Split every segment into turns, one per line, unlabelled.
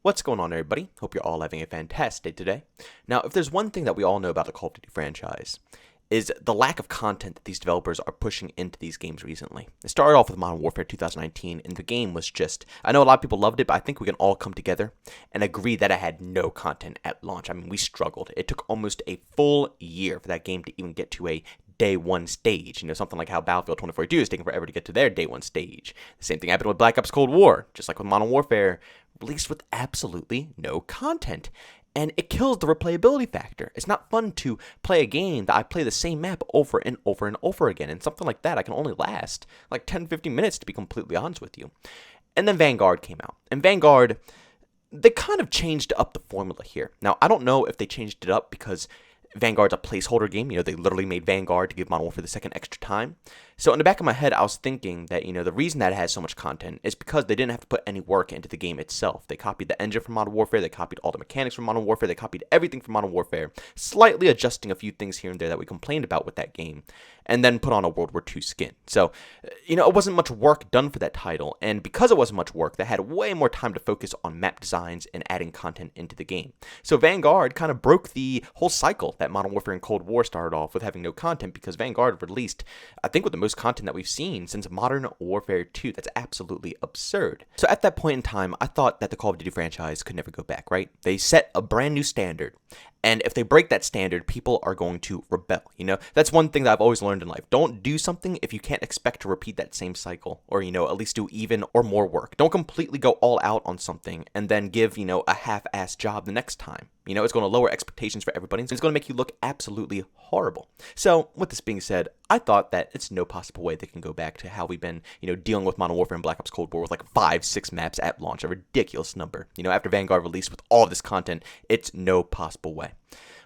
What's going on, everybody? Hope you're all having a fantastic day today. Now, if there's one thing that we all know about the Call of Duty franchise, is the lack of content that these developers are pushing into these games recently. It started off with Modern Warfare 2019, and the game was just, I know a lot of people loved it, but I think we can all come together and agree that it had no content at launch. I mean, we struggled. It took almost a full year for that game to even get to a day one stage. You know, something like how Battlefield 2042 is taking forever to get to their day one stage. The same thing happened with Black Ops Cold War, just like with Modern Warfare, released with absolutely no content. And it kills the replayability factor. It's not fun to play a game that I play the same map over and over and over again. And something like that I can only last like 10-15 minutes, to be completely honest with you. And then Vanguard came out. And Vanguard, they kind of changed up the formula here. Now, I don't know if they changed it up because Vanguard's a placeholder game. You know, they literally made Vanguard to give Modern Warfare the second extra time. So in the back of my head, I was thinking that, you know, the reason that it has so much content is because they didn't have to put any work into the game itself. They copied the engine from Modern Warfare, they copied all the mechanics from Modern Warfare, they copied everything from Modern Warfare, slightly adjusting a few things here and there that we complained about with that game, and then put on a World War II skin. So, you know, it wasn't much work done for that title, and because it wasn't much work, they had way more time to focus on map designs and adding content into the game. So Vanguard kind of broke the whole cycle that Modern Warfare and Cold War started off with having no content, because Vanguard released, I think, with the most content that we've seen since Modern Warfare 2. That's absolutely absurd. So at that point in time, I thought that the Call of Duty franchise could never go back, right? They set a brand new standard. And if they break that standard, people are going to rebel, you know? That's one thing that I've always learned in life. Don't do something if you can't expect to repeat that same cycle, or, you know, at least do even or more work. Don't completely go all out on something and then give, you know, a half-assed job the next time. You know, it's going to lower expectations for everybody, and it's going to make you look absolutely horrible. So, with this being said, I thought that it's no possible way they can go back to how we've been, you know, dealing with Modern Warfare and Black Ops Cold War with like 5-6 maps at launch, a ridiculous number. You know, after Vanguard released with all this content, it's no possible way.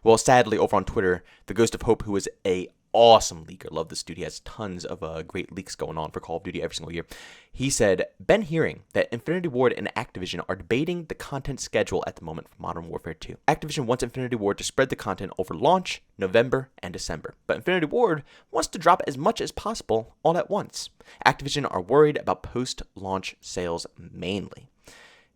Well, sadly, over on Twitter, the Ghost of Hope, who is a awesome leaker, love this dude, he has tons of great leaks going on for Call of Duty every single year. He said, been hearing that Infinity Ward and Activision are debating the content schedule at the moment for Modern Warfare 2. Activision wants Infinity Ward to spread the content over launch, November, and December, but Infinity Ward wants to drop as much as possible all at once. Activision are worried about post-launch sales mainly.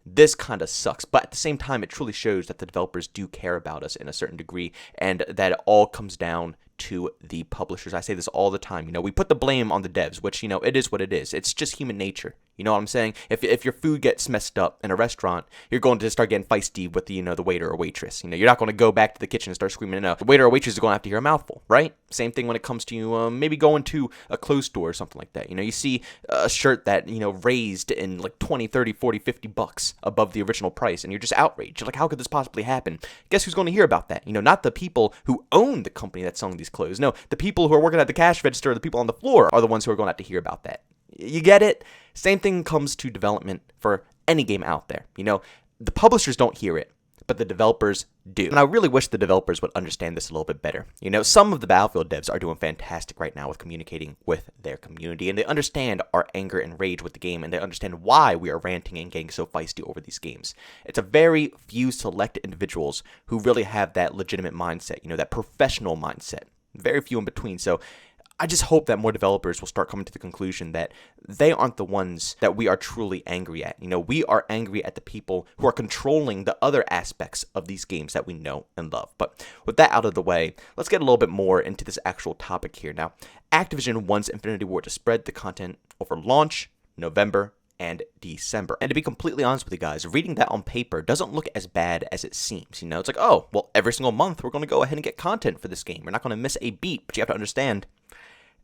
This kind of sucks, but at the same time, it truly shows that the developers do care about us in a certain degree, and that it all comes down to the publishers. I say this all the time. You know, we put the blame on the devs, which, you know, it is what it is. It's just human nature. You know what I'm saying? If your food gets messed up in a restaurant, you're going to start getting feisty with the, you know, the waiter or waitress. You know, you're not going to go back to the kitchen and start screaming. No, the waiter or waitress is going to have to hear a mouthful, right? Same thing when it comes to you, maybe going to a clothes store or something like that. You know, you see a shirt that, you know, raised in like 20, 30, 40, 50 bucks above the original price, and you're just outraged. You're like, how could this possibly happen? Guess who's going to hear about that? You know, not the people who own the company that's selling these clothes. No, the people who are working at the cash register, the people on the floor, are the ones who are going to have to hear about that. You get it? Same thing comes to development for any game out there. You know, the publishers don't hear it, but the developers do. And I really wish the developers would understand this a little bit better. You know, some of the Battlefield devs are doing fantastic right now with communicating with their community, and they understand our anger and rage with the game, and they understand why we are ranting and getting so feisty over these games. It's a very few select individuals who really have that legitimate mindset, you know, that professional mindset. Very few in between. So I just hope that more developers will start coming to the conclusion that they aren't the ones that we are truly angry at. You know, we are angry at the people who are controlling the other aspects of these games that we know and love. But with that out of the way, let's get a little bit more into this actual topic here. Now, Activision wants Infinity Ward to spread the content over launch, November, and December. And to be completely honest with you guys, reading that on paper doesn't look as bad as it seems. You know, it's like, oh, well, every single month we're going to go ahead and get content for this game. We're not going to miss a beat, but you have to understand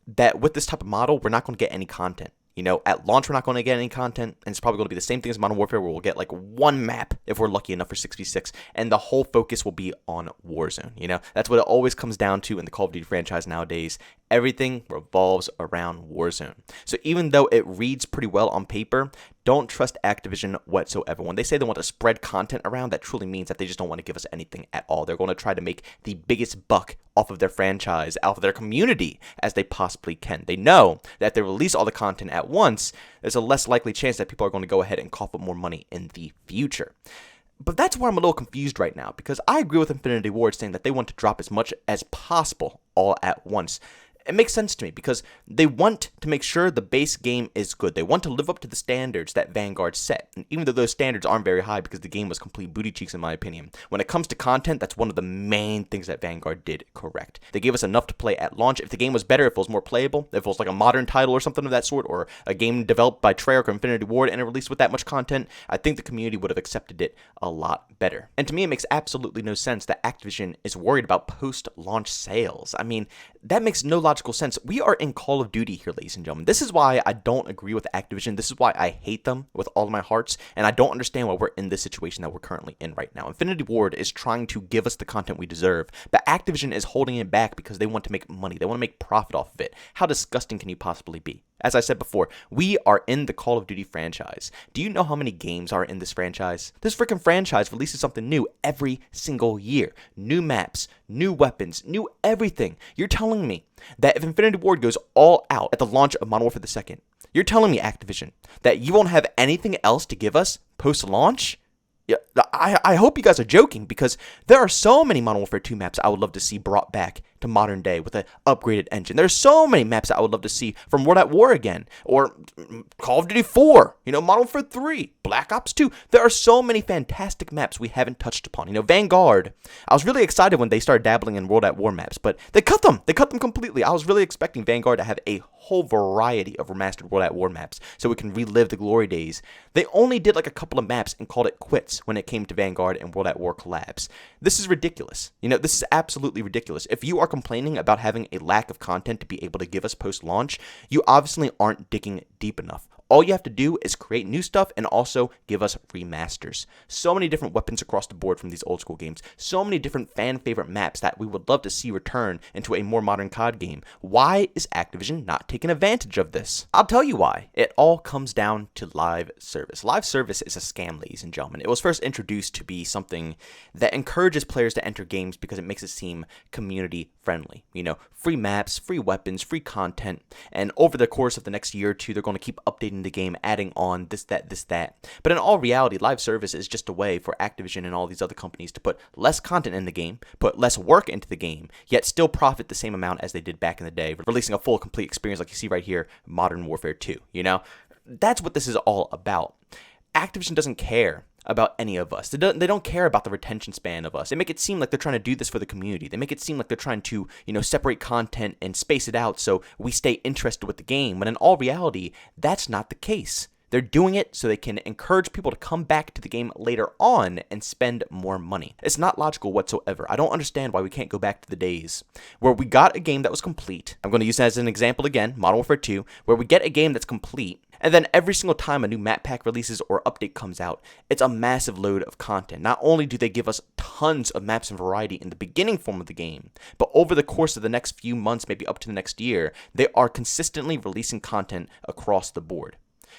that with this type of model, we're not going to get any content. You know, at launch, we're not going to get any content, and it's probably going to be the same thing as Modern Warfare, where we'll get like one map if we're lucky enough for 6v6, and the whole focus will be on Warzone. You know, that's what it always comes down to in the Call of Duty franchise nowadays. Everything revolves around Warzone. So even though it reads pretty well on paper, don't trust Activision whatsoever. When they say they want to spread content around, that truly means that they just don't want to give us anything at all. They're going to try to make the biggest buck off of their franchise, off of their community, as they possibly can. They know that if they release all the content at once, there's a less likely chance that people are going to go ahead and cough up more money in the future. But that's where I'm a little confused right now, because I agree with Infinity Ward saying that they want to drop as much as possible all at once. It makes sense to me because they want to make sure the base game is good. They want to live up to the standards that Vanguard set. And even though those standards aren't very high because the game was complete booty cheeks in my opinion, when it comes to content, that's one of the main things that Vanguard did correct. They gave us enough to play at launch. If the game was better, if it was more playable, if it was like a modern title or something of that sort, or a game developed by Treyarch or Infinity Ward and released with that much content, I think the community would have accepted it a lot better. And to me, it makes absolutely no sense that Activision is worried about post-launch sales. I mean, that makes no logical sense. We are in Call of Duty here, ladies and gentlemen. This is why I don't agree with Activision. This is why I hate them with all of my hearts, and I don't understand why we're in this situation that we're currently in right now. Infinity Ward is trying to give us the content we deserve, but Activision is holding it back because they want to make money. They want to make profit off of it. How disgusting can you possibly be? As I said before, we are in the Call of Duty franchise. Do you know how many games are in this franchise? This freaking franchise releases something new every single year. New maps, new weapons, new everything. You're telling me that if Infinity Ward goes all out at the launch of Modern Warfare 2, you're telling me, Activision, that you won't have anything else to give us post-launch? Yeah, I hope you guys are joking, because there are so many Modern Warfare 2 maps I would love to see brought back to modern day with an upgraded engine. There's so many maps that I would love to see from World at War again, or Call of Duty 4, Modern Warfare 3, Black Ops 2. There are so many fantastic maps we haven't touched upon. Vanguard, I was really excited when they started dabbling in World at War maps, but they cut them. They cut them completely. I was really expecting Vanguard to have a whole variety of remastered World at War maps so we can relive the glory days. They only did like a couple of maps and called it quits when it came to Vanguard and World at War collabs. This is ridiculous. This is absolutely ridiculous. If you are complaining about having a lack of content to be able to give us post-launch, you obviously aren't digging deep enough. All you have to do is create new stuff and also give us remasters. So many different weapons across the board from these old school games. So many different fan favorite maps that we would love to see return into a more modern COD game. Why is Activision not taking advantage of this? I'll tell you why. It all comes down to live service. Live service is a scam, ladies and gentlemen. It was first introduced to be something that encourages players to enter games because it makes it seem community friendly. Free maps, free weapons, free content. And over the course of the next year or two, they're going to keep updating the game, adding on this, that. But in all reality, live service is just a way for Activision and all these other companies to put less content in the game, put less work into the game, yet still profit the same amount as they did back in the day, releasing a full, complete experience like you see right here, Modern Warfare 2, That's what this is all about. Activision doesn't care about any of us. They don't care about the retention span of us. They make it seem like they're trying to do this for the community. They make it seem like they're trying to, separate content and space it out so we stay interested with the game. When in all reality, that's not the case. They're doing it so they can encourage people to come back to the game later on and spend more money. It's not logical whatsoever. I don't understand why we can't go back to the days where we got a game that was complete. I'm going to use that as an example again, Modern Warfare 2, where we get a game that's complete, and then every single time a new map pack releases or update comes out, it's a massive load of content. Not only do they give us tons of maps and variety in the beginning form of the game, but over the course of the next few months, maybe up to the next year, they are consistently releasing content across the board.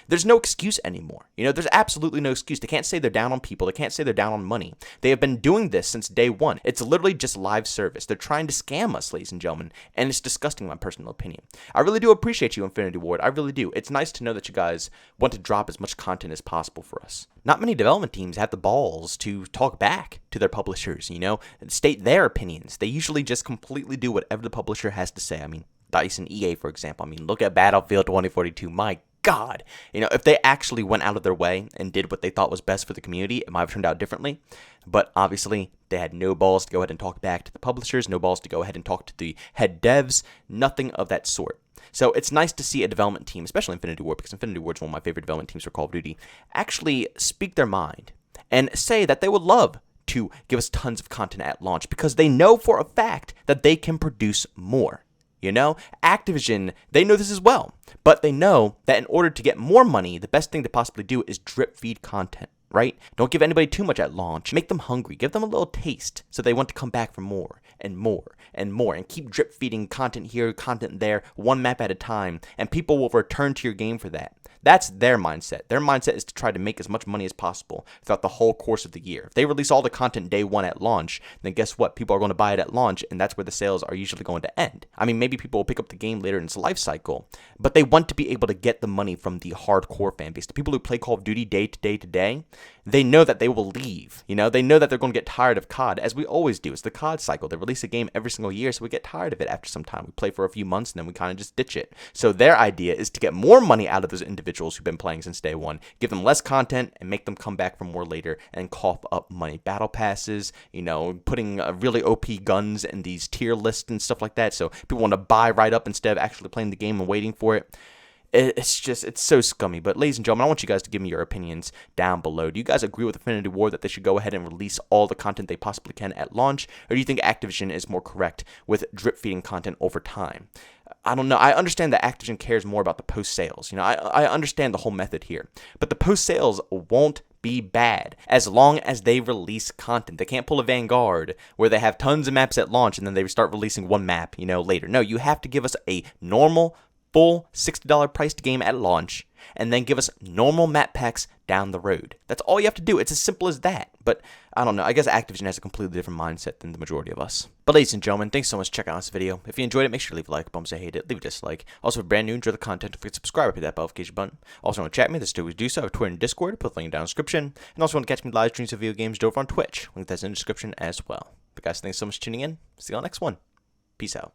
There's no excuse anymore. There's absolutely no excuse. They can't say they're down on people. They can't say they're down on money. They have been doing this since day one. It's literally just live service. They're trying to scam us, ladies and gentlemen, and it's disgusting in my personal opinion. I really do appreciate you, Infinity Ward. I really do. It's nice to know that you guys want to drop as much content as possible for us. Not many development teams have the balls to talk back to their publishers, and state their opinions. They usually just completely do whatever the publisher has to say. DICE and EA, for example. Look at Battlefield 2042. My God, if they actually went out of their way and did what they thought was best for the community, it might have turned out differently. But obviously, they had no balls to go ahead and talk back to the publishers, no balls to go ahead and talk to the head devs, nothing of that sort. So it's nice to see a development team, especially Infinity Ward, because Infinity Ward is one of my favorite development teams for Call of Duty, actually speak their mind and say that they would love to give us tons of content at launch because they know for a fact that they can produce more. Activision, they know this as well, but they know that in order to get more money, the best thing to possibly do is drip feed content, right? Don't give anybody too much at launch. Make them hungry. Give them a little taste so they want to come back for more and more and more and keep drip feeding content here, content there, one map at a time, and people will return to your game for that. That's their mindset. Their mindset is to try to make as much money as possible throughout the whole course of the year. If they release all the content day one at launch, then guess what? People are going to buy it at launch, and that's where the sales are usually going to end. I mean, maybe people will pick up the game later in its life cycle, but they want to be able to get the money from the hardcore fan base. The people who play Call of Duty day to day, they know that they will leave. You know, they know that they're going to get tired of COD, as we always do. It's the COD cycle. They release a game every single year, so we get tired of it after some time. We play for a few months, and then we kind of just ditch it. So their idea is to get more money out of those individuals who've been playing since day one, give them less content, and make them come back for more later and cough up money. Battle passes, you know, putting really OP guns in these tier lists and stuff like that, so people want to buy right up instead of actually playing the game and waiting for it. It's so scummy. But ladies and gentlemen, I want you guys to give me your opinions down below. Do you guys agree with Infinity Ward that they should go ahead and release all the content they possibly can at launch? Or do you think Activision is more correct with drip feeding content over time? I don't know. I understand that Activision cares more about the post-sales. You know, I understand the whole method here. But the post-sales won't be bad as long as they release content. They can't pull a Vanguard where they have tons of maps at launch and then they start releasing one map, you know, later. No, you have to give us a normal full $60 priced game at launch, and then give us normal map packs down the road. That's all you have to do. It's as simple as that. But I don't know. I guess Activision has a completely different mindset than the majority of us. But ladies and gentlemen, thanks so much for checking out this video. If you enjoyed it, make sure to leave a like. Bumps, I hate it, leave a dislike. Also, if you're brand new, enjoy the content, don't forget to subscribe, hit that notification button. Also, want to chat with me, this do do so. I have Twitter and Discord, put the link down in the description. And also want to catch me live streams of video games over on Twitch. Link that's in the description as well. But guys, thanks so much for tuning in. See you on the next one. Peace out.